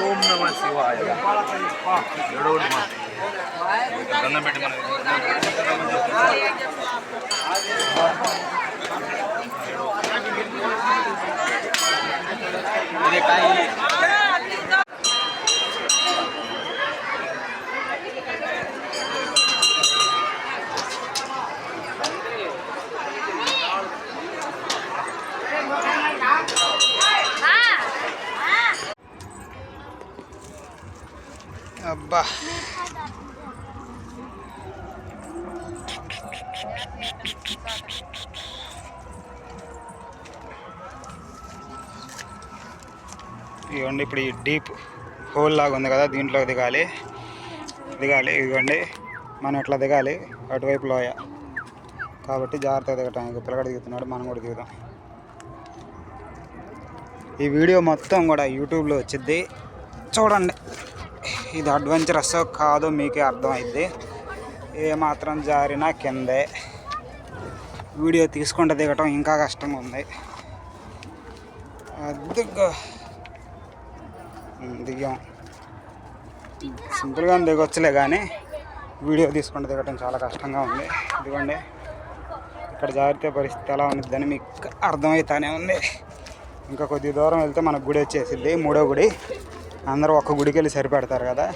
ఓం నమ శివాయ. ఏడవడు మా దండం పెట్టి మన అబ్బా ఇదిగోండి ఇప్పుడు ఈ డీప్ హోల్ లాగా ఉంది కదా, దీంట్లో దిగాలి. ఇదిగోండి మనం ఇట్లా దిగాలి, అటువైపు లోయ కాబట్టి జాగ్రత్తగా దిగటానికి. పిల్లగాడు దిగుతున్నాడు, మనం కూడా దిగుదాం. ఈ వీడియో మొత్తం కూడా యూట్యూబ్లో వచ్చింది, చూడండి. ఇది అడ్వెంచరస్ కాదో మీకే అర్థమైద్ది. ఏమాత్రం జారినా కిందే. వీడియో తీసుకుంటే దిగటం ఇంకా కష్టంగా ఉంది. అద్దుగా దిగాం. సింపుల్గా దిగొచ్చులే, కానీ వీడియో తీసుకుంటే దిగటం చాలా కష్టంగా ఉంది. ఇదిగోండి ఇక్కడ జాగ్రత్త పరిస్థితి ఎలా ఉంటుందని మీకు అర్థమవుతానే ఉంది. ఇంకా కొద్ది దూరం వెళ్తే మనకు గుడి వచ్చేసింది, 3వ గుడి. అందరూ ఒక్క గుడికి వెళ్ళి సరిపెడతారు కదా,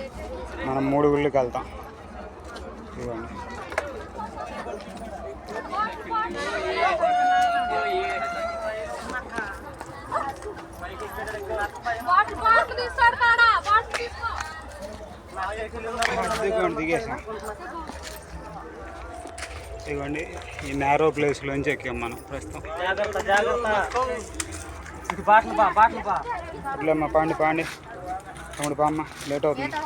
మనం 3 గుళ్ళకి వెళ్తాం. ఇదిగోండి దిగేసాం. ఇదిగోండి ఈ నేరో ప్లేస్లోంచి ఎక్కాం మనం ప్రస్తుతం. ఇట్లేమ్మా, పాండి తమ్ముడు పామ్మ, లేట్ అవుతుంది.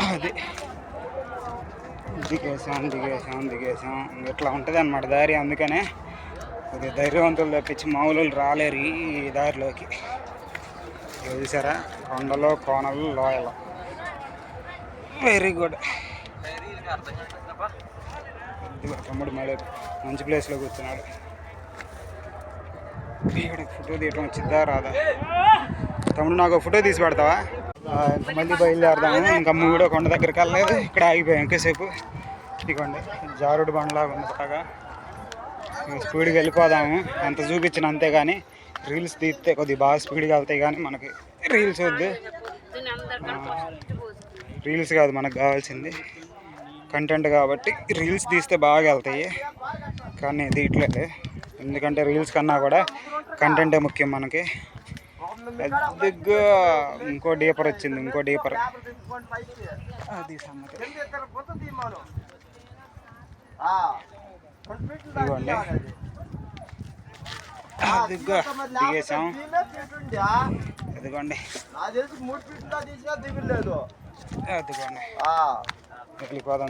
అది దిగేసాం. ఇట్లా ఉంటుంది అన్నమాట దారి. అందుకనే కొద్దిగా ధైర్యవంతులు తప్పించి మామూలు రాలేరు ఈ దారిలోకి. చూసారా, కొండలు కోనలు లోయలు. Very good. తమ్ముడు మళ్ళీ మంచి ప్లేస్లో కూర్చున్నాడు. ఫోటో తీయటం వచ్చిద్దా రాదా? తమ్ముడు నాకు ఫోటో తీసి పెడతావా? ఇంకా మళ్ళీ బయలుదేరదాము. ఇంకా మూడో కొండ దగ్గరికి వెళ్ళలేదు, ఇక్కడ ఆగిపోయాం ఎంతసేపు. ఇదిగోండి జారుడు బండలాగా ఉంది బాగా. స్పీడ్గా వెళ్ళిపోదాము, అంత చూపించిన అంతే. కానీ రీల్స్ తీస్తే కొద్దిగా బాగా స్పీడ్గా వెళ్తాయి, కానీ మనకి రీల్స్ వద్దు. రీల్స్ కాదు మనకు కావాల్సింది కంటెంట్, కాబట్టి రీల్స్ తీస్తే బాగా వెళ్తాయి. కానీ తీయట్లేదు, ఎందుకంటే రీల్స్ కన్నా కూడా కంటెంటే ముఖ్యం మనకి. పెద్దగా ఇంకో డీపర్ వచ్చింది, ఇంకో డీపర్. అది సంగతి. ఇదిగోండి అదిగా దిగేసాం. అదిగోండి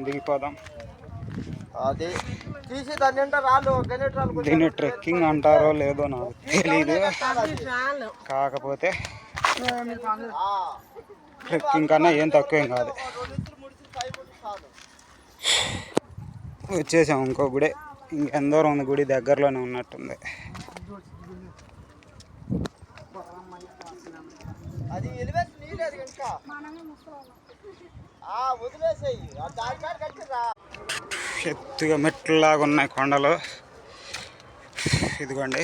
దిగిపోదాం. దీన్ని ట్రెక్కింగ్ అంటారో లేదో నాకు తెలీదు. కాకపోతే ట్రెక్కింగ్ కన్నా ఏం తక్కువేం కాదు. వచ్చేసాం ఇంకో గుడి. ఇంకెందరూ ఉంది, గుడి దగ్గరలోనే ఉన్నట్టుంది. ఎత్తుగా మెట్లలాగా ఉన్నాయి కొండలు. ఇదిగోండి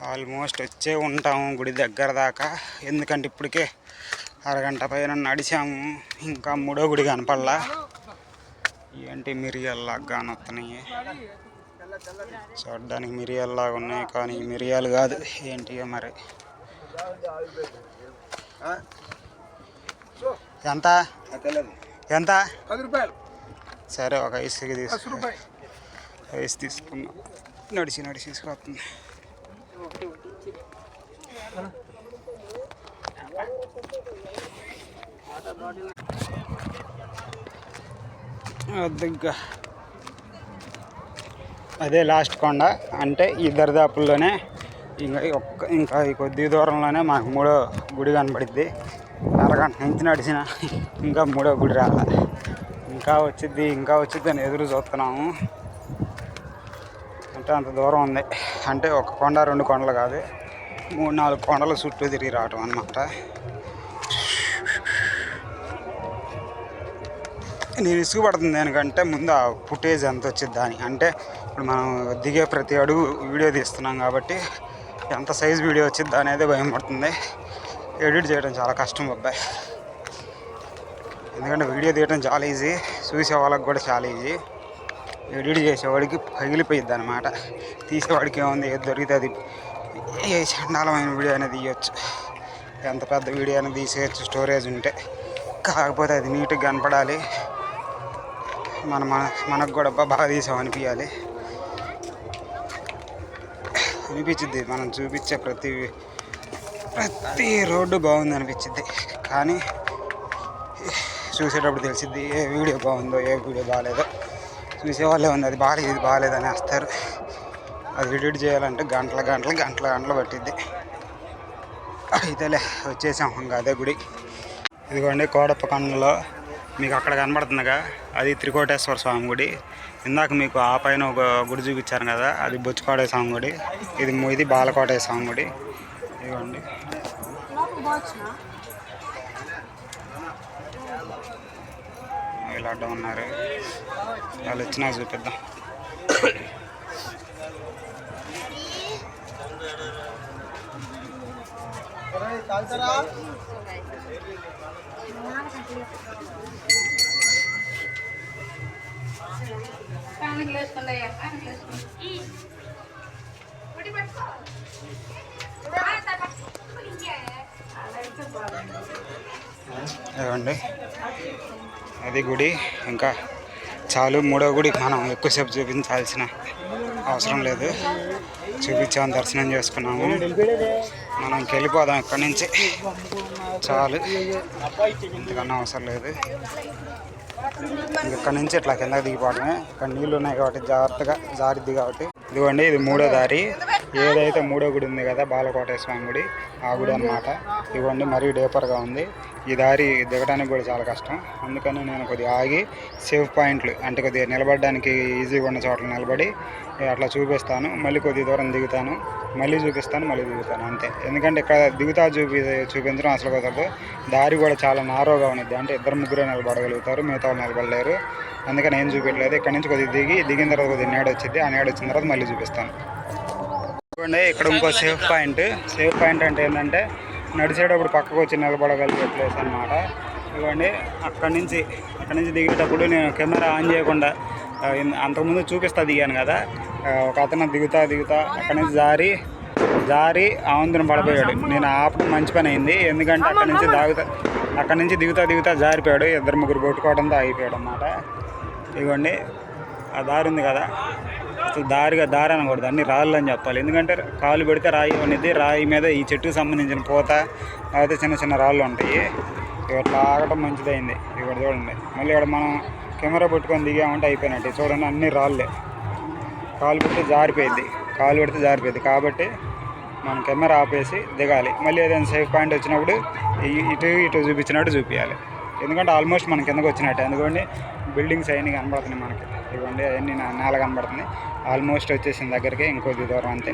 ఆల్మోస్ట్ వచ్చే ఉంటాము గుడి దగ్గర దాకా. ఎందుకంటే ఇప్పటికే అరగంట పైన నడిచాము, ఇంకా 3వ గుడి కనపడలా. ఏంటి మిరియాల్లాగా కానొస్తున్నాయి, చూడడానికి మిరియాల్లాగా ఉన్నాయి, కానీ మిరియాలు కాదు. ఏంటి మరి? ఎంత 10 రూపాయలు. సరే, ఒక ఐస్కి ఐస్ తీసుకున్నా. నడిచి తీసుకొస్తుంది. అదే లాస్ట్ కొండ. అంటే ఈ దరిదాపుల్లోనే ఇంకా ఈ కొద్ది దూరంలోనే మాకు 3వ గుడి కనబడిద్ది. అరగంట నుంచి నడిచిన ఇంకా 3వ గుడి రాలే. ఇంకా వచ్చిద్ది అని ఎదురు చూస్తున్నాము. అంటే అంత దూరం ఉంది. అంటే ఒక కొండ 2 కొండలు కాదు, 3-4 కొండలు చుట్టూ తిరిగి రావటం అన్నమాట. నేను ఇసుగుపడుతుంది దానికంటే ముందు ఆ ఫుటేజ్ ఎంత వచ్చింది దాని. అంటే ఇప్పుడు మనం దిగే ప్రతి అడుగు వీడియో తీస్తున్నాం కాబట్టి ఎంత సైజ్ వీడియో వచ్చింది అనేది భయం పడుతుంది. ఎడిట్ చేయడం చాలా కష్టం అబ్బాయి. ఎందుకంటే వీడియో తీయడం చాలా ఈజీ, చూసే వాళ్ళకి కూడా చాలా ఈజీ. ఎడిట్ చేసేవాడికి పగిలిపోయిద్ది అనమాట. తీసేవాడికి ఏముంది, ఏది దొరికితే అది ఏ చండాలమైన వీడియో అనేది తీయచ్చు, ఎంత పెద్ద వీడియో అనేది తీసేయచ్చు స్టోరేజ్ ఉంటే. కాకపోతే అది నీట్గా కనపడాలి, మనకు కూడా బాగా తీసాం అనిపించాలి. అనిపించింది మనం చూపించే ప్రతి రోడ్డు బాగుంది అనిపించింది. కానీ చూసేటప్పుడు తెలిసిద్ది ఏ వీడియో బాగుందో ఏ వీడియో బాగాలేదో. చూసేవాళ్ళే ఉంది అది బాగాలేదు ఇది బాగాలేదు అని వేస్తారు. అది ఎడిట్ చేయాలంటే గంటలు పట్టిద్ది. అయితేలే వచ్చేసాం ఇంకా అదే గుడి. ఇదిగోండి కోడప్ప కొండలో మీకు అక్కడ కనబడుతుందిగా, అది త్రికోటేశ్వర స్వామి గుడి. ఇందాక మీకు ఆ పైన ఒక గుడి చూపించాను కదా, అది బొచ్చుకోటే స్వామి గుడి. ఇది బాలకోట స్వామి గుడి. ఇదిగోండి వీళ్ళు అడ్డం ఉన్నారు, వాళ్ళు వచ్చినా చూపిద్దాం. ఇవ్వండి అది గుడి. ఇంకా చాలు, 3వ గుడికి మనం ఎక్కువసేపు చూపించాల్సిన అవసరం లేదు. చూపించాము, దర్శనం చేసుకున్నాము, మనం వెళ్ళిపోదాం ఇక్కడి నుంచి. చాలు, ఇంతకన్నా అవసరం లేదు. ఇక్కడ నుంచి ఇట్లా కిందకి దిగిపోవడమే. ఇక్కడ నీళ్ళు ఉన్నాయి కాబట్టి జాగ్రత్తగా జారిద్ది కాబట్టి. ఇదిగోండి ఇది 3వ దారి. ఏదైతే 3వ గుడి ఉంది కదా బాలకోట స్వామి గుడి, ఆ గుడి అన్నమాట. ఇదిగోండి మరీ డేపర్గా ఉంది. ఈ దారి దిగడానికి కూడా చాలా కష్టం. అందుకని నేను కొద్దిగా ఆగి సేఫ్ పాయింట్లు, అంటే కొద్దిగా నిలబడడానికి ఈజీగా ఉన్న చోట్ల నిలబడి అట్లా చూపిస్తాను. మళ్ళీ కొద్ది దూరం దిగుతాను, మళ్ళీ చూపిస్తాను, మళ్ళీ దిగుతాను అంతే. ఎందుకంటే ఇక్కడ దిగుతా చూపించడం అసలు కుదరదు. దారి కూడా చాలా నారోగా ఉన్నది, అంటే 2-3 నిలబడగలుగుతారు, మిగతా వాళ్ళు నిలబడలేరు. అందుకని ఏం చూపించలేదు. ఇక్కడ నుంచి కొద్దిగా దిగిన తర్వాత కొద్దిగా నీడ వచ్చింది, ఆ నీడ వచ్చిన తర్వాత మళ్ళీ చూపిస్తాను. చూడండి ఇక్కడ ఇంకో సేఫ్ పాయింట్ అంటే ఏంటంటే నడిచేటప్పుడు పక్కకు వచ్చి నిలబడగలిగే ప్లేస్ అన్నమాట. ఇవ్వండి అక్కడి నుంచి దిగేటప్పుడు నేను కెమెరా ఆన్ చేయకుండా అంతకుముందు చూపిస్తాను కదా, ఒక అతను దిగుతా అక్కడి నుంచి జారి ఆవంతున పడిపోయాడు. నేను ఆపడం మంచి పని అయింది, ఎందుకంటే అక్కడి నుంచి దిగుతా జారిపోయాడు. 2-3 కొట్టుకోవడంతో ఆగిపోయాడు అన్నమాట. ఇవ్వండి ఆ దారి ఉంది కదా, అసలు దారి అనకూడదు, అన్ని రాళ్ళు అని చెప్పాలి. ఎందుకంటే కాలు పెడితే రాయి అనేది, రాయి మీద ఈ చెట్టుకు సంబంధించిన పూత, అయితే చిన్న రాళ్ళు ఉంటాయి. ఇట్లా ఆగటం మంచిదైంది. ఇక్కడ చూడండి, మళ్ళీ ఇక్కడ మనం కెమెరా పెట్టుకొని దిగామంటే అయిపోయినట్టు. చూడండి అన్ని రాళ్ళే, కాలు పెడితే జారిపోయింది. కాబట్టి మనం కెమెరా ఆపేసి దిగాలి. మళ్ళీ ఏదైనా సేఫ్ పాయింట్ వచ్చినప్పుడు ఇటు చూపించినట్టు చూపించాలి. ఎందుకంటే ఆల్మోస్ట్ మనం కిందకు వచ్చినట్టే. ఎందుకంటే బిల్డింగ్స్ అవన్నీ కనబడుతున్నాయి మనకి. ఇవ్వండి అవన్నీ నేల కనబడుతుంది. ఆల్మోస్ట్ వచ్చేసిన దగ్గరికి ఇంకొద్ది దూరం అంతే.